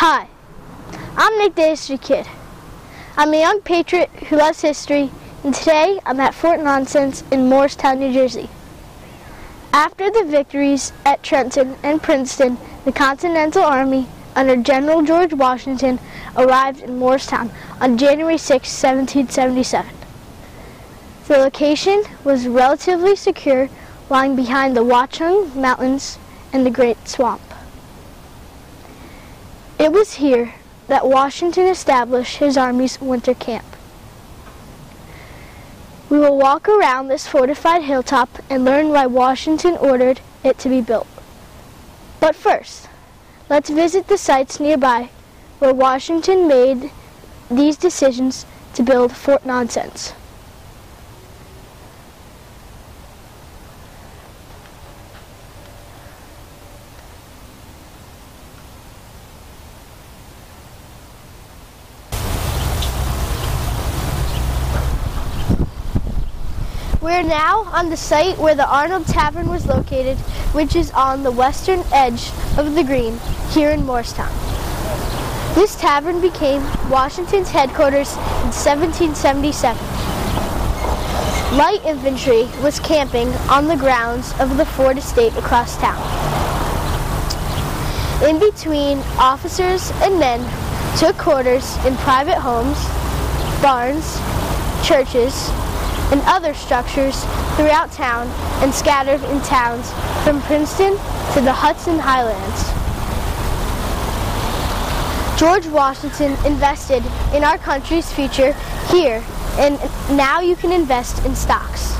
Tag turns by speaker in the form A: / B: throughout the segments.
A: Hi, I'm Nick the History Kid. I'm a young patriot who loves history, and today I'm at Fort Nonsense in Morristown, New Jersey. After the victories at Trenton and Princeton, the Continental Army under General George Washington arrived in Morristown on January 6, 1777. The location was relatively secure, lying behind the Watchung Mountains and the Great Swamp. It was here that Washington established his army's winter camp. We will walk around this fortified hilltop and learn why Washington ordered it to be built. But first, let's visit the sites nearby where Washington made these decisions to build Fort Nonsense. We're now on the site where the Arnold Tavern was located, which is on the western edge of the green here in Morristown. This tavern became Washington's headquarters in 1777. Light infantry was camping on the grounds of the Ford estate across town. In between, officers and men took quarters in private homes, barns, churches, and other structures throughout town and scattered in towns from Princeton to the Hudson Highlands. George Washington invested in our country's future here, and now you can invest in stocks.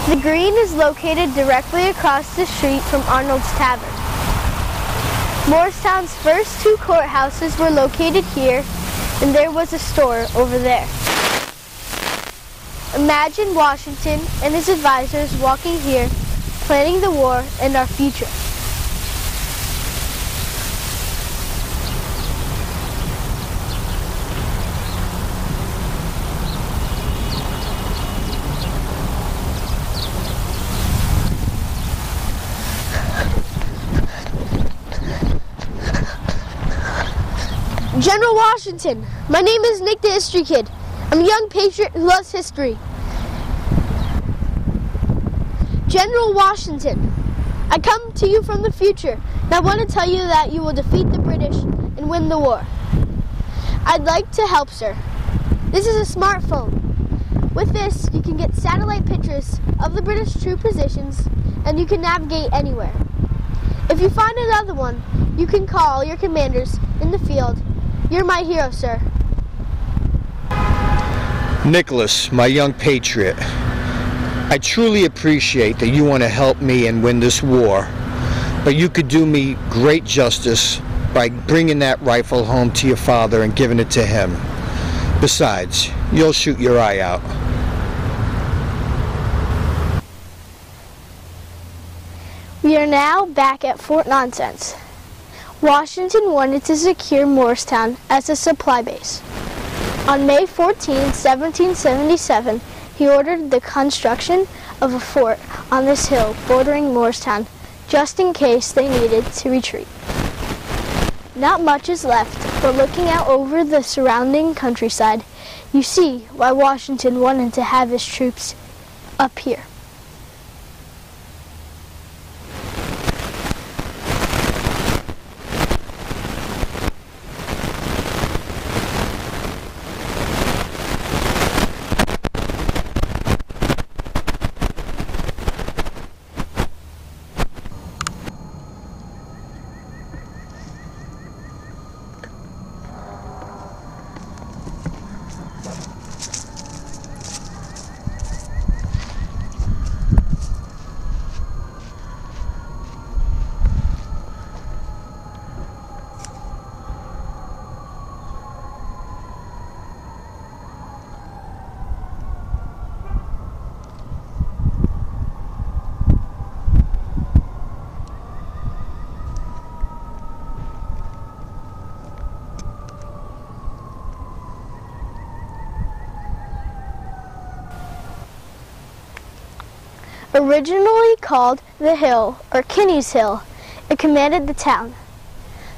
A: The green is located directly across the street from Arnold's Tavern. Morristown's first two courthouses were located here, and there was a store over there. Imagine Washington and his advisors walking here, planning the war and our future. General Washington, my name is Nick the History Kid. I'm a young patriot who loves history. General Washington, I come to you from the future, and I want to tell you that you will defeat the British and win the war. I'd like to help, sir. This is a smartphone. With this, you can get satellite pictures of the British troop positions, and you can navigate anywhere. If you find another one, you can call your commanders in the field. You're my hero, sir.
B: Nicholas, my young patriot, I truly appreciate that you want to help me and win this war, but you could do me great justice by bringing that rifle home to your father and giving it to him. Besides, you'll shoot your eye out.
A: We are now back at Fort Nonsense. Washington wanted to secure Morristown as a supply base. On May 14, 1777, he ordered the construction of a fort on this hill bordering Morristown, just in case they needed to retreat. Not much is left, but looking out over the surrounding countryside, you see why Washington wanted to have his troops up here. Originally called the Hill, or Kinney's Hill, it commanded the town.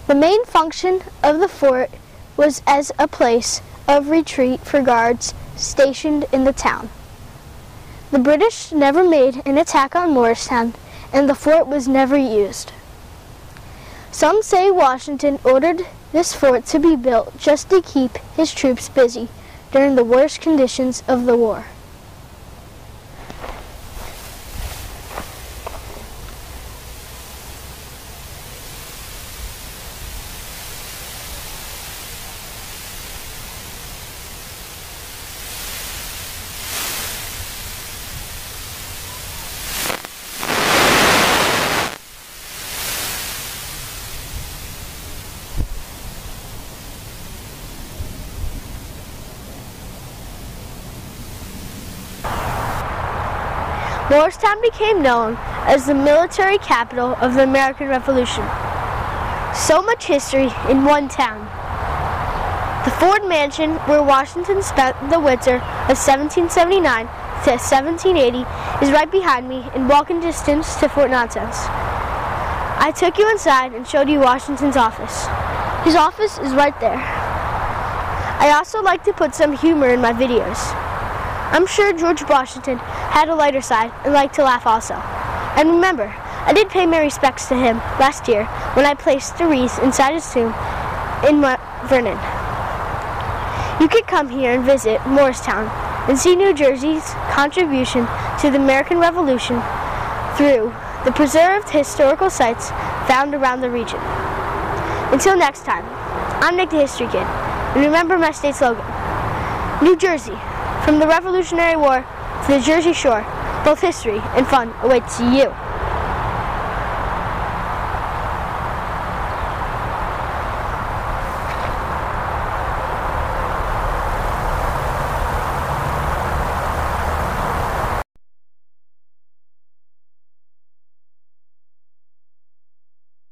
A: The main function of the fort was as a place of retreat for guards stationed in the town. The British never made an attack on Morristown, and the fort was never used. Some say Washington ordered this fort to be built just to keep his troops busy during the worst conditions of the war. Morristown became known as the military capital of the American Revolution. So much history in one town. The Ford Mansion, where Washington spent the winter of 1779 to 1780, is right behind me in walking distance to Fort Nonsense. I took you inside and showed you Washington's office. His office is right there. I also like to put some humor in my videos. I'm sure George Washington had a lighter side and liked to laugh also. And remember, I did pay my respects to him last year when I placed the wreath inside his tomb in Vernon. You could come here and visit Morristown and see New Jersey's contribution to the American Revolution through the preserved historical sites found around the region. Until next time, I'm Nick the History Kid, and remember my state slogan, New Jersey, from the Revolutionary War to the Jersey Shore, both history and fun awaits you.